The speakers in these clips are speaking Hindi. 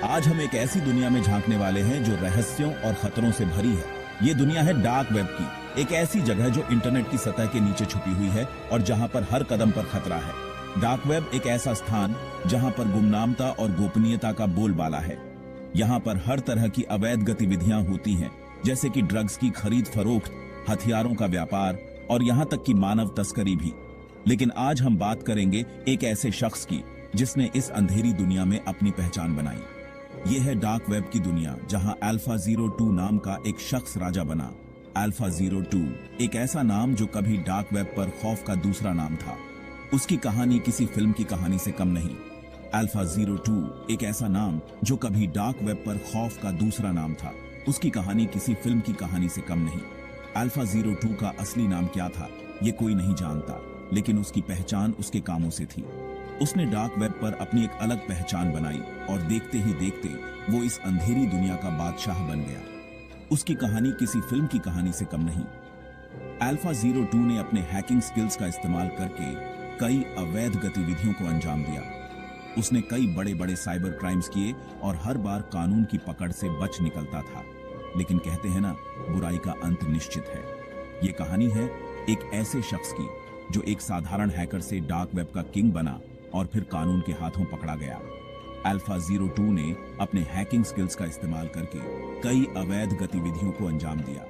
आज हम एक ऐसी दुनिया में झांकने वाले हैं जो रहस्यों और खतरों से भरी है। ये दुनिया है डार्क वेब की, एक ऐसी जगह जो इंटरनेट की सतह के नीचे छुपी हुई है और जहां पर हर कदम पर खतरा है। डार्क वेब एक ऐसा स्थान जहां पर गुमनामता और गोपनीयता का बोलबाला है। यहाँ पर हर तरह की अवैध गतिविधियां होती हैं, जैसे कि ड्रग्स की खरीद फरोख्त, हथियारों का व्यापार और यहाँ तक कि मानव तस्करी भी। लेकिन आज हम बात करेंगे एक ऐसे शख्स की जिसने इस अंधेरी दुनिया में अपनी पहचान बनाई। ये है डार्क वेब की दुनिया, जहां अल्फा 02 नाम का एक शख्स राजा बना। अल्फा 02 एक ऐसा नाम जो कभी डार्क वेब पर खौफ का दूसरा नाम था। उसकी कहानी किसी फिल्म की कहानी से कम नहीं। अल्फा 02 एक ऐसा नाम जो कभी डार्क वेब पर खौफ का दूसरा नाम था। उसकी कहानी किसी फिल्म की कहानी से कम नहीं। अल्फा 02 का असली नाम क्या था, ये कोई नहीं जानता, लेकिन उसकी पहचान उसके कामों से थी। उसने डार्क वेब पर अपनी एक अलग पहचान बनाई और देखते ही देखते वो इस अंधेरी दुनिया का बादशाह बन गया। उसकी कहानी किसी फिल्म की कहानी से कम नहीं। अल्फा 02 ने अपने हैकिंग स्किल्स का इस्तेमाल करके कई अवैध गतिविधियों को अंजाम दिया। उसने कई बड़े बड़े साइबर क्राइम्स किए और हर बार कानून की पकड़ से बच निकलता था। लेकिन कहते हैं ना, बुराई का अंत निश्चित है। ये कहानी है एक ऐसे शख्स की जो एक साधारण हैकर से डार्क वेब का किंग बना और फिर कानून के हाथों पकड़ा गया। अल्फा 02 ने अपने हैकिंग स्किल्स का इस्तेमाल करके कई अवैध गतिविधियों को अंजाम दिया।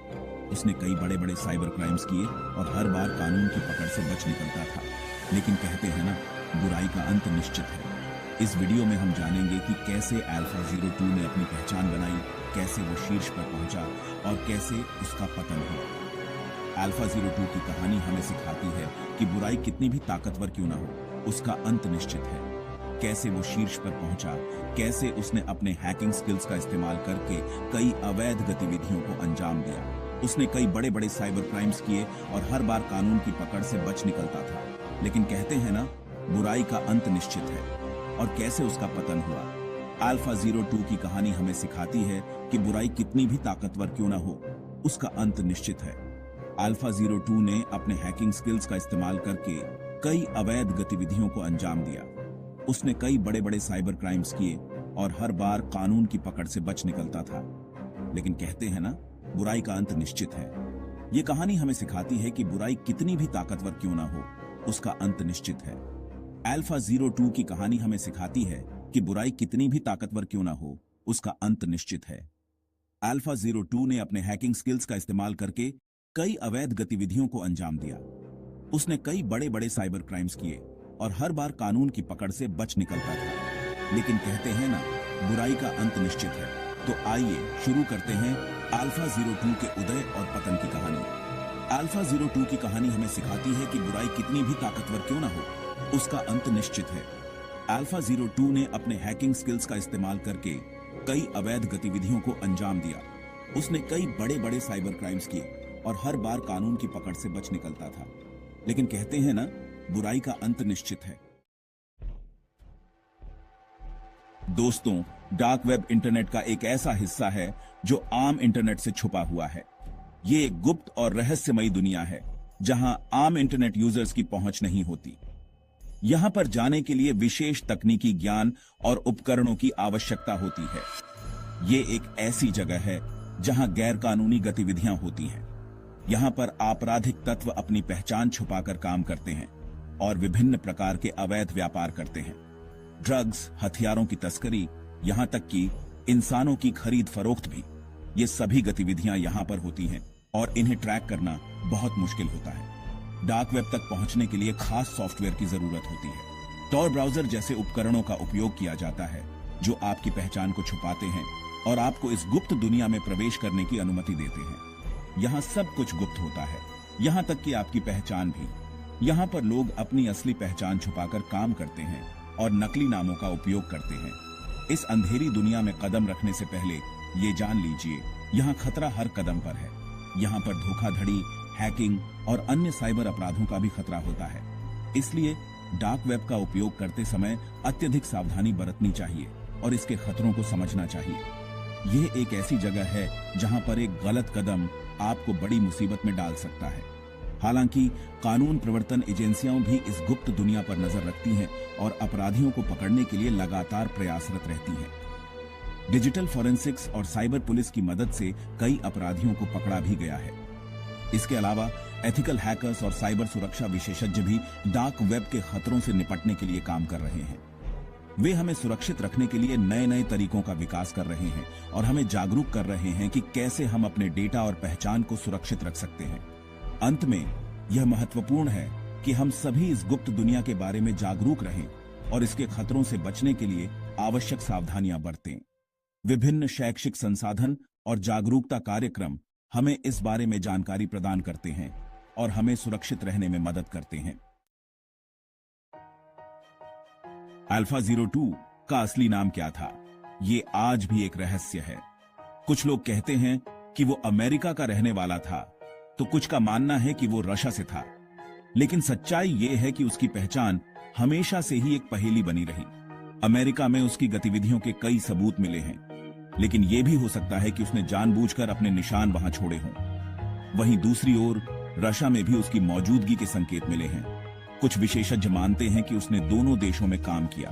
उसने कई बड़े बड़े साइबर क्राइम्स किए और हर बार कानून की पकड़ से बच निकलता था। लेकिन कहते हैं ना, बुराई का अंत निश्चित है। इस वीडियो में हम जानेंगे कि कैसे अल्फा 02 ने अपनी पहचान बनाई, कैसे वो शीर्ष पर पहुंचा और कैसे उसका पतन हुआ। अल्फा 02 की कहानी हमें सिखाती है कि बुराई कितनी भी ताकतवर क्यों ना हो, उसका अंत निश्चित है। कैसे वो शीर्ष पर पहुंचा, कैसे उसने अपने हैकिंग स्किल्स का इस्तेमाल करके कई अवैध गतिविधियों को अंजाम दिया। उसने कई बड़े बड़े साइबर क्राइम्स किए और हर बार कानून की पकड़ से बच निकलता था। लेकिन कहते हैं ना, बुराई का अंत निश्चित है। और कैसे उसका पतन हुआ। अल्फा 02 की कहानी हमें सिखाती है कि बुराई कितनी भी ताकतवर क्यों ना हो, उसका अंत निश्चित है। अल्फा 02 ने अपने हैकिंग स्किल्स का इस्तेमाल करके कई अवैध गतिविधियों को अंजाम दिया। उसने कई बड़े बड़े साइबर क्राइम्स किए और हर बार कानून की पकड़ से बच निकलता था। लेकिन कहते हैं ना, बुराई का अंत निश्चित है। ये कहानी हमें सिखाती है कि बुराई कितनी भी ताकतवर क्यों ना हो, उसका अंत निश्चित है। अल्फा 02 की कहानी हमें सिखाती है कि बुराई कितनी भी ताकतवर क्यों ना हो, उसका अंत निश्चित है। अल्फा 02 ने अपने हैकिंग स्किल्स का इस्तेमाल करके कई अवैध गतिविधियों को अंजाम दिया। उसने कई बड़े बड़े साइबर क्राइम्स किए और हर बार कानून की पकड़ से बच निकलता था। लेकिन कहते हैं ना, बुराई का अंत निश्चित है। तो आइए शुरू करते हैं अल्फा 02 के उदय और पतन की कहानी। अल्फा 02 की कहानी हमें सिखाती है कि बुराई कितनी भी ताकतवर क्यों ना हो, उसका अंत निश्चित है। अल्फा 02 ने अपने हैकिंग स्किल्स का इस्तेमाल करके कई अवैध गतिविधियों को अंजाम दिया। उसने कई बड़े बड़े साइबर क्राइम्स किए और हर बार कानून की पकड़ से बच निकलता था। लेकिन कहते हैं ना, बुराई का अंत निश्चित है। दोस्तों, डार्क वेब इंटरनेट का एक ऐसा हिस्सा है जो आम इंटरनेट से छुपा हुआ है। ये एक गुप्त और रहस्यमयी दुनिया है जहां आम इंटरनेट यूजर्स की पहुंच नहीं होती। यहां पर जाने के लिए विशेष तकनीकी ज्ञान और उपकरणों की आवश्यकता होती है। ये एक ऐसी जगह है जहां गैरकानूनी गतिविधियां होती हैं। यहाँ पर आपराधिक तत्व अपनी पहचान छुपाकर काम करते हैं और विभिन्न प्रकार के अवैध व्यापार करते हैं। ड्रग्स, हथियारों की तस्करी, यहाँ तक कि इंसानों की खरीद फरोख्त भी। ये सभी गतिविधियां यहाँ पर होती हैं और इन्हें ट्रैक करना बहुत मुश्किल होता है। डार्क वेब तक पहुंचने के लिए खास सॉफ्टवेयर की जरूरत होती है। टॉर ब्राउजर जैसे उपकरणों का उपयोग किया जाता है जो आपकी पहचान को छुपाते हैं और आपको इस गुप्त दुनिया में प्रवेश करने की अनुमति देते हैं। यहाँ सब कुछ गुप्त होता है, यहाँ तक कि आपकी पहचान भी। यहाँ पर लोग अपनी असली पहचान छुपाकर काम करते हैं और नकली नामों का उपयोग करते हैं। इस अंधेरी दुनिया में कदम रखने से पहले ये जान लीजिए, यहाँ खतरा हर कदम पर है। यहाँ पर धोखाधड़ी, हैकिंग और अन्य साइबर अपराधों का भी खतरा होता है। इसलिए डार्क वेब का उपयोग करते समय अत्यधिक सावधानी बरतनी चाहिए और इसके खतरों को समझना चाहिए। यह एक ऐसी जगह है जहां पर एक गलत कदम आपको बड़ी मुसीबत में डाल सकता है। हालांकि कानून प्रवर्तन एजेंसियां भी इस गुप्त दुनिया पर नजर रखती हैं और अपराधियों को पकड़ने के लिए लगातार प्रयासरत रहती हैं। डिजिटल फॉरेंसिक्स और साइबर पुलिस की मदद से कई अपराधियों को पकड़ा भी गया है। इसके अलावा एथिकल हैकर्स और साइबर सुरक्षा विशेषज्ञ भी डार्क वेब के खतरों से निपटने के लिए काम कर रहे हैं। वे हमें सुरक्षित रखने के लिए नए नए तरीकों का विकास कर रहे हैं और हमें जागरूक कर रहे हैं कि कैसे हम अपने डेटा और पहचान को सुरक्षित रख सकते हैं। अंत में यह महत्वपूर्ण है कि हम सभी इस गुप्त दुनिया के बारे में जागरूक रहें और इसके खतरों से बचने के लिए आवश्यक सावधानियां बरतें। विभिन्न शैक्षिक संसाधन और जागरूकता कार्यक्रम हमें इस बारे में जानकारी प्रदान करते हैं और हमें सुरक्षित रहने में मदद करते हैं। AlphaZero-2 का असली नाम क्या था, ये आज भी एक रहस्य है। कुछ लोग कहते हैं कि वो अमेरिका का रहने वाला था, तो कुछ का मानना है कि वो रशिया से था। लेकिन सच्चाई ये है कि उसकी पहचान हमेशा से ही एक पहेली बनी रही। अमेरिका में उसकी गतिविधियों के कई सबूत मिले हैं, लेकिन यह भी हो सकता है कि उसने जानबूझकर अपने निशान वहां छोड़े हों। वहीं दूसरी ओर रशिया में भी उसकी मौजूदगी के संकेत मिले हैं। कुछ विशेषज्ञ मानते हैं कि उसने दोनों देशों में काम किया।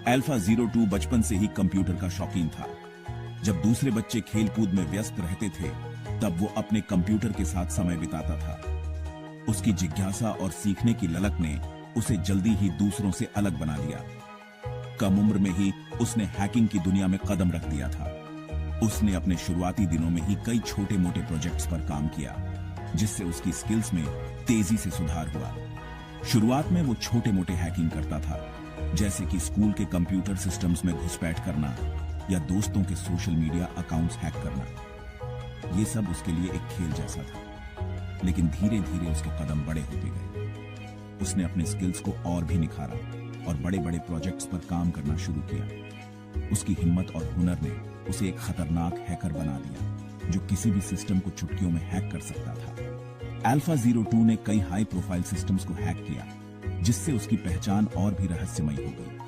AlphaZero-2 बचपन से ही कंप्यूटर का शौकीन था। जब दूसरे बच्चे खेलकूद में व्यस्त रहते थे, तब वो अपने कंप्यूटर के साथ समय बिताता था। उसकी जिज्ञासा और सीखने की ललक ने उसे जल्दी ही दूसरों से अलग बना दिया। कम उम्र में ही उसने हैकिंग की दुनिया में कदम रख दिया था। उसने अपने शुरुआती दिनों में ही कई छोटे मोटे प्रोजेक्ट्स पर काम किया, जिससे उसकी स्किल्स में तेजी से सुधार हुआ। शुरुआत में वो छोटे मोटे हैकिंग करता था, जैसे कि स्कूल के कंप्यूटर सिस्टम्स में घुसपैठ करना या दोस्तों के सोशल मीडिया अकाउंट्स हैक करना। ये सब उसके लिए एक खेल जैसा था, लेकिन धीरे धीरे उसके कदम बड़े होते गए। उसने अपने स्किल्स को और भी निखारा और बड़े बड़े प्रोजेक्ट्स पर काम करना शुरू किया। उसकी हिम्मत और हुनर ने उसे एक खतरनाक हैकर बना दिया, जो किसी भी सिस्टम को चुटकियों में हैक कर सकता था। AlphaZero-2 ने कई हाई प्रोफाइल सिस्टम्स को हैक किया, जिससे उसकी पहचान और भी रहस्यमयी हो गई।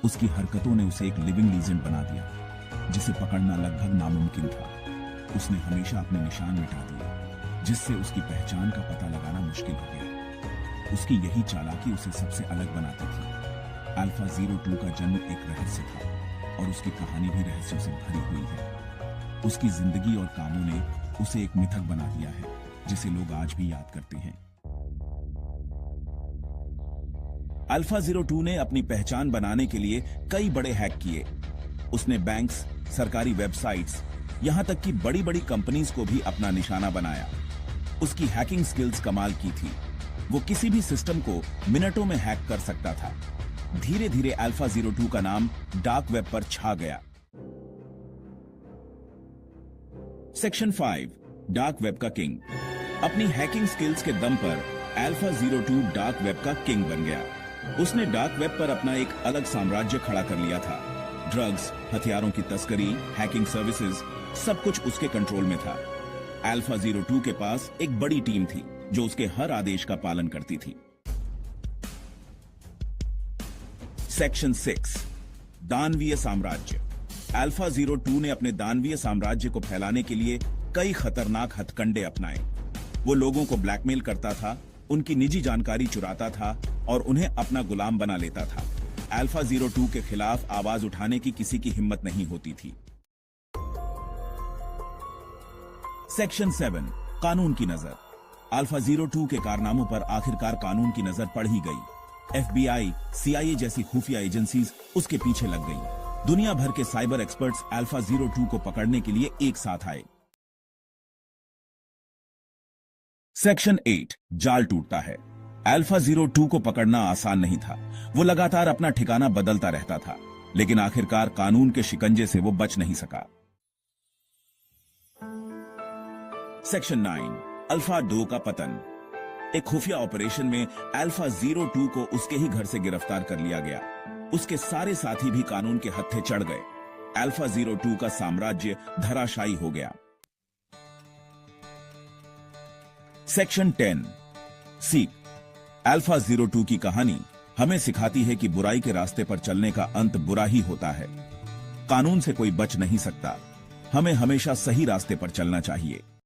उसकी हरकतों ने उसे एक लिविंग लीजेंड बना दिया, जिसे पकड़ना लगभग नामुमकिन था। उसने हमेशा अपने निशान मिटा दिए, जिससे उसकी पहचान का पता लगाना मुश्किल हो गया। उसकी यही चालाकी उसे सबसे अलग बनाती थी। AlphaZero-2 का जन्म एक रहस्य था और उसकी कहानी भी रहस्यों से भरी हुई है। उसकी जिंदगी और कामों ने उसे एक मिथक बना दिया है, जिसे लोग आज भी याद करते हैं। AlphaZero-2 ने अपनी पहचान बनाने के लिए कई बड़े हैक किए। उसने बैंक्स, सरकारी वेबसाइट्स, यहां तक कि बड़ी बड़ी कंपनीज को भी अपना निशाना बनाया। उसकी हैकिंग स्किल्स कमाल की थी। वो किसी भी सिस्टम को मिनटों में हैक कर सकता था। धीरे धीरे AlphaZero-2 का नाम डार्क वेब पर छा गया। सेक्शन 5, डार्क वेब का किंग। अपनी हैकिंग स्किल्स के दम पर AlphaZero-2 डार्क वेब का किंग बन गया। उसने डार्क वेब पर अपना एक अलग साम्राज्य खड़ा कर लिया था। ड्रग्स, हथियारों की तस्करी, हैकिंग सर्विसेज, सब कुछ उसके कंट्रोल में था। AlphaZero-2 के पास एक बड़ी टीम थी, जो उसके हर आदेश का पालन करती थी। सेक्शन 6, दानवीय साम्राज्य। AlphaZero-2 ने अपने दानवीय साम्राज्य को फैलाने के लिए कई खतरनाक हथकंडे अपनाए। वो लोगों को ब्लैकमेल करता था, उनकी निजी जानकारी चुराता था और उन्हें अपना गुलाम बना लेता था। AlphaZero-2 के खिलाफ आवाज उठाने की किसी की हिम्मत नहीं होती थी। सेक्शन 7, कानून की नजर। AlphaZero-2 के कारनामों पर आखिरकार कानून की नजर पड़ ही गई। FBI, CIA जैसी खुफिया एजेंसीज उसके पीछे लग गईं। दुनिया भर के साइबर एक्सपर्ट्स AlphaZero-2 को पकड़ने के लिए एक साथ आए। सेक्शन 8, जाल टूटता है। AlphaZero-2 को पकड़ना आसान नहीं था। वो लगातार अपना ठिकाना बदलता रहता था, लेकिन आखिरकार कानून के शिकंजे से वो बच नहीं सका। सेक्शन 9, अल्फा 2 का पतन। एक खुफिया ऑपरेशन में AlphaZero-2 को उसके ही घर से गिरफ्तार कर लिया गया। उसके सारे साथी भी कानून के हत्थे चढ़ गए। AlphaZero-2 का साम्राज्य धराशायी हो गया। सेक्शन 10, सीख। AlphaZero-2 की कहानी हमें सिखाती है कि बुराई के रास्ते पर चलने का अंत बुरा ही होता है। कानून से कोई बच नहीं सकता। हमें हमेशा सही रास्ते पर चलना चाहिए।